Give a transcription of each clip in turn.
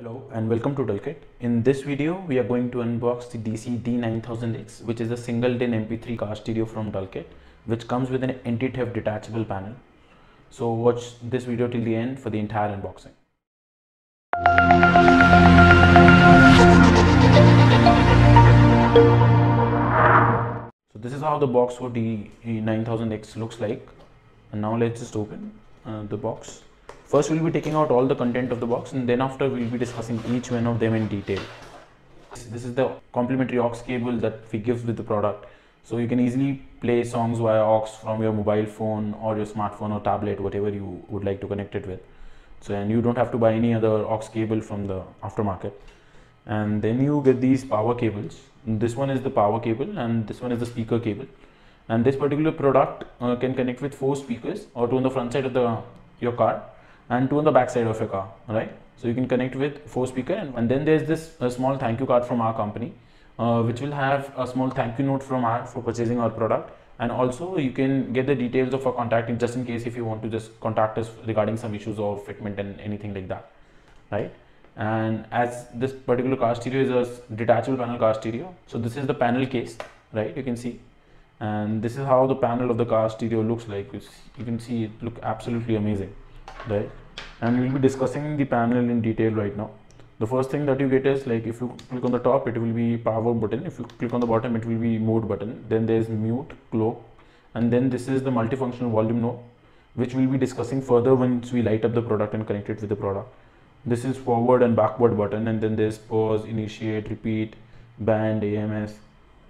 Hello and welcome to Dulkit. In this video, we are going to unbox the DC D9000X, which is a single-din MP3 car stereo from Dulkit, which comes with an anti-theft detachable panel. So watch this video till the end for the entire unboxing. So this is how the box for D9000X looks like. And now let's just open the box. First, we'll be taking out all the content of the box, and then after we'll be discussing each one of them in detail. This is the complementary aux cable that we give with the product. So you can easily play songs via aux from your mobile phone or your smartphone or tablet, whatever you would like to connect it with. So, and you don't have to buy any other aux cable from the aftermarket. And then you get these power cables. This one is the power cable and this one is the speaker cable. And this particular product can connect with 4 speakers, or 2 on the front side of your car and 2 on the back side of your car, right? So you can connect with 4 speaker, and then there's this small thank you card from our company, which will have a small thank you note from for purchasing our product. And also you can get the details of our contact just in case if you want to just contact us regarding some issues or fitment and anything like that, right? And as this particular car stereo is a detachable panel car stereo, so this is the panel case, right? You can see, and this is how the panel of the car stereo looks like. You can see it look absolutely amazing, right? And we'll be discussing the panel in detail right now. The first thing that you get is, like, if you click on the top, it will be power button. If you click on the bottom, it will be mode button. Then there's mute, clock, and then this is the multifunctional volume knob, which we'll be discussing further once we light up the product and connect it with the product. This is forward and backward button, and then there's pause, initiate, repeat, band, AMS,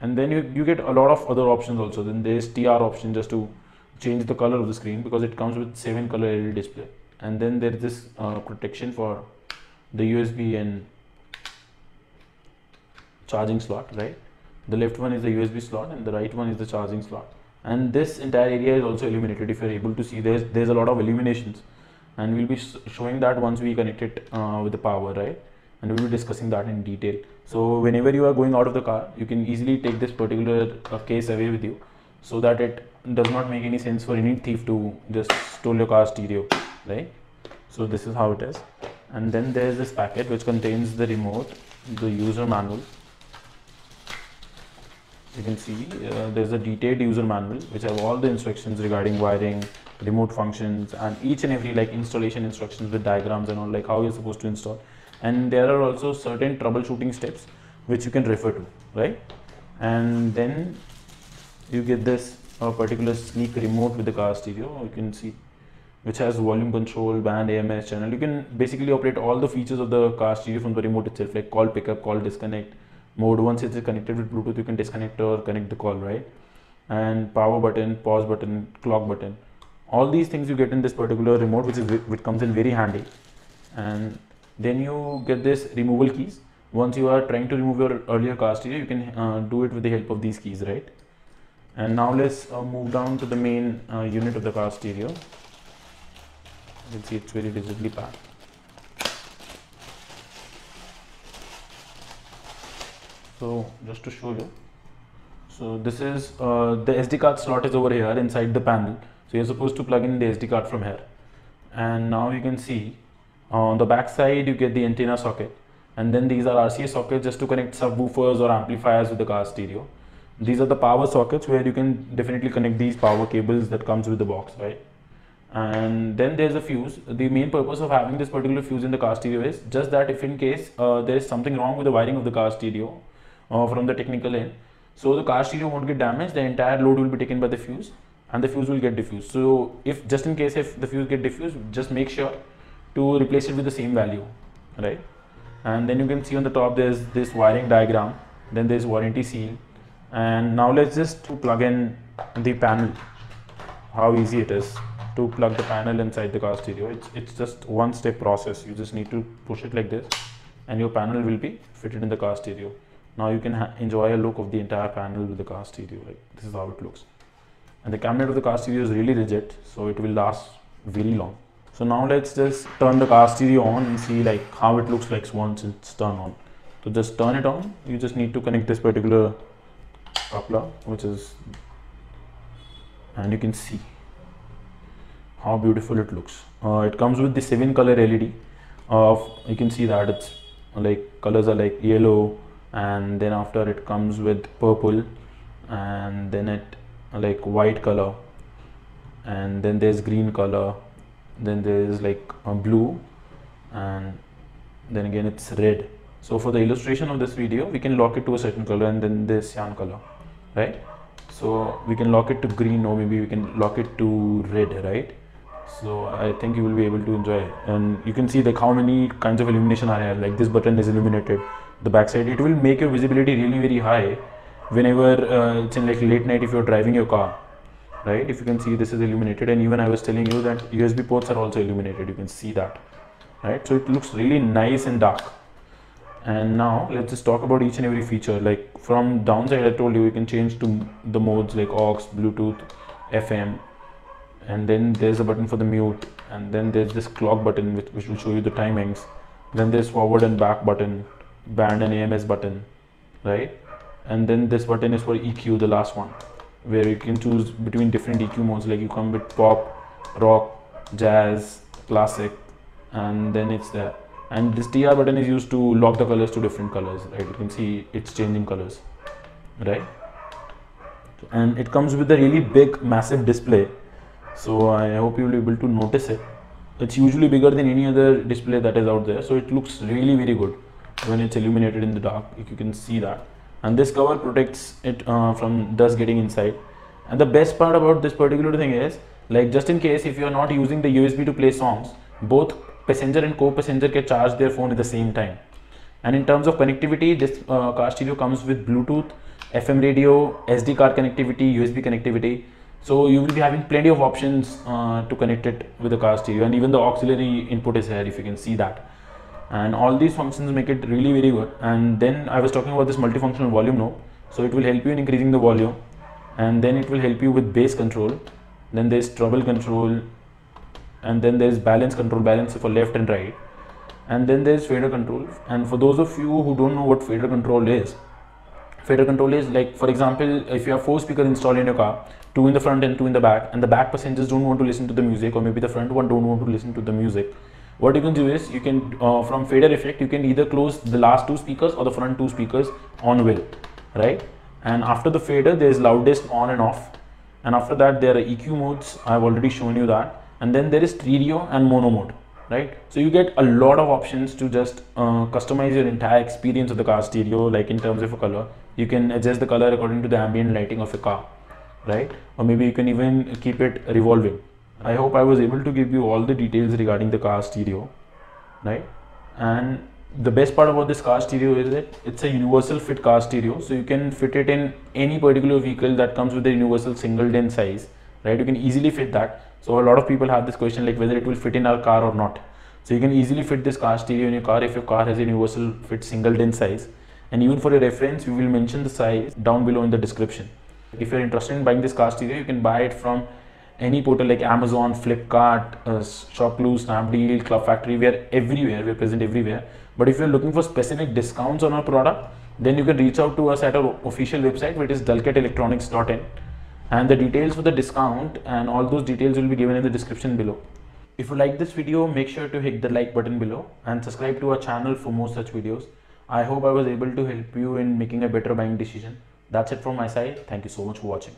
and then you get a lot of other options also. Then there's TR option, just to change the color of the screen, because it comes with 7 color LED display. And then there's this protection for the USB and charging slot, right? The left one is the USB slot and the right one is the charging slot. And this entire area is also illuminated. If you're able to see, there's a lot of illuminations, and we'll be showing that once we connect it with the power, right? And we'll be discussing that in detail. So whenever you are going out of the car, you can easily take this particular case away with you, so that it does not make any sense for any thief to just steal your car stereo, right? So this is how it is. And then there is this packet which contains the remote, the user manual. You can see there's a detailed user manual which have all the instructions regarding wiring, remote functions, and each and every, like, installation instructions with diagrams and all, like how you're supposed to install. And there are also certain troubleshooting steps which you can refer to, right? And then you get this particular sleek remote with the car stereo, you can see, which has volume control, band, AMS, channel. You can basically operate all the features of the car stereo from the remote itself, like call pickup, call disconnect, mode. Once it is connected with Bluetooth, you can disconnect or connect the call, right? And power button, pause button, clock button. All these things you get in this particular remote, which comes in very handy. And then you get this removal keys. Once you are trying to remove your earlier car stereo, you can do it with the help of these keys, right? And now let's move down to the main unit of the car stereo. You can see it's very rigidly packed. So just to show you, so this is the SD card slot is over here inside the panel. So you're supposed to plug in the SD card from here. And now you can see on the back side you get the antenna socket, and then these are RCA sockets just to connect subwoofers or amplifiers with the car stereo. These are the power sockets where you can definitely connect these power cables that comes with the box, right? And then there's a fuse. The main purpose of having this particular fuse in the car stereo is just that if in case there is something wrong with the wiring of the car stereo from the technical end, so the car stereo won't get damaged, the entire load will be taken by the fuse and the fuse will get diffused. So if just in case if the fuse get diffused, just make sure to replace it with the same value, right? And then you can see on the top there's this wiring diagram, then there's warranty seal. And now let's just plug in the panel. How easy it is to plug the panel inside the car stereo. It's just one step process. You just need to push it like this and your panel will be fitted in the car stereo. Now you can enjoy a look of the entire panel with the car stereo. Like, this is how it looks. And the cabinet of the car stereo is really rigid, so it will last very long. So now let's just turn the car stereo on and see like how it looks like once it's turned on. To just turn it on, you just need to connect this particular coupler, which is, and you can see how beautiful it looks. It comes with the 7 color LED. You can see that it's like colors are like yellow, and then after it comes with purple, and then it like white color, and then there's green color, then there's like a blue, and then again it's red. So for the illustration of this video, we can lock it to a certain color, and then there's cyan color, right? So we can lock it to green, or maybe we can lock it to red, right? So I think you will be able to enjoy it. And you can see like how many kinds of illumination are here. Like this button is illuminated, the backside. It will make your visibility really very high whenever it's in like late night if you're driving your car, right? If you can see, this is illuminated, and even I was telling you that USB ports are also illuminated. You can see that, right? So it looks really nice and dark. And now let's just talk about each and every feature. Like from downside, I told you you can change to the modes like aux, Bluetooth, FM, and then there's a button for the mute, and then there's this clock button which will show you the timings. Then there's forward and back button, band and AMS button, right? And then this button is for EQ, the last one, where you can choose between different EQ modes. Like you come with pop, rock, jazz, classic, and then it's there. And this TR button is used to lock the colors to different colors, right? You can see it's changing colors, right? And it comes with a really big, massive display. So I hope you will be able to notice it. It's usually bigger than any other display that is out there. So it looks really very good when it's illuminated in the dark. You can see that. And this cover protects it from dust getting inside. And the best part about this particular thing is, like, just in case if you are not using the USB to play songs, both passenger and co-passenger can charge their phone at the same time. And in terms of connectivity, this car stereo comes with Bluetooth, FM radio, SD card connectivity, USB connectivity. So you will be having plenty of options to connect it with the car stereo, and even the auxiliary input is here, if you can see that. And all these functions make it really very good. And then I was talking about this multifunctional volume knob. So it will help you in increasing the volume, and then it will help you with bass control. Then there's treble control, and then there's balance control, balance for left and right, and then there's fader control. And for those of you who don't know what fader control is like, for example, if you have 4 speakers installed in your car, 2 in the front and 2 in the back, and the back passengers don't want to listen to the music, or maybe the front one don't want to listen to the music, what you can do is you can from fader effect, you can either close the last 2 speakers or the front 2 speakers on will, right? And after the fader, there's loudest on and off, and after that there are EQ modes. I've already shown you that. And then there is stereo and mono mode, right? So you get a lot of options to just customize your entire experience of the car stereo. Like in terms of a color, you can adjust the color according to the ambient lighting of your car, right? Or maybe you can even keep it revolving. I hope I was able to give you all the details regarding the car stereo, right? And the best part about this car stereo is that it's a universal fit car stereo. So you can fit it in any particular vehicle that comes with the universal single den size, right? You can easily fit that. So a lot of people have this question like whether it will fit in our car or not. So you can easily fit this car stereo in your car if your car has a universal fit single den size. And even for your reference, we will mention the size down below in the description. If you're interested in buying this car stereo, you can buy it from any portal like Amazon, Flipkart, Shopkloo, Snapdeal, Club Factory. We are everywhere, we are present everywhere. But if you're looking for specific discounts on our product, then you can reach out to us at our official website, which is dalketelectronics.in. And the details for the discount and all those details will be given in the description below. If you like this video, make sure to hit the like button below and subscribe to our channel for more such videos. I hope I was able to help you in making a better buying decision. That's it from my side. Thank you so much for watching.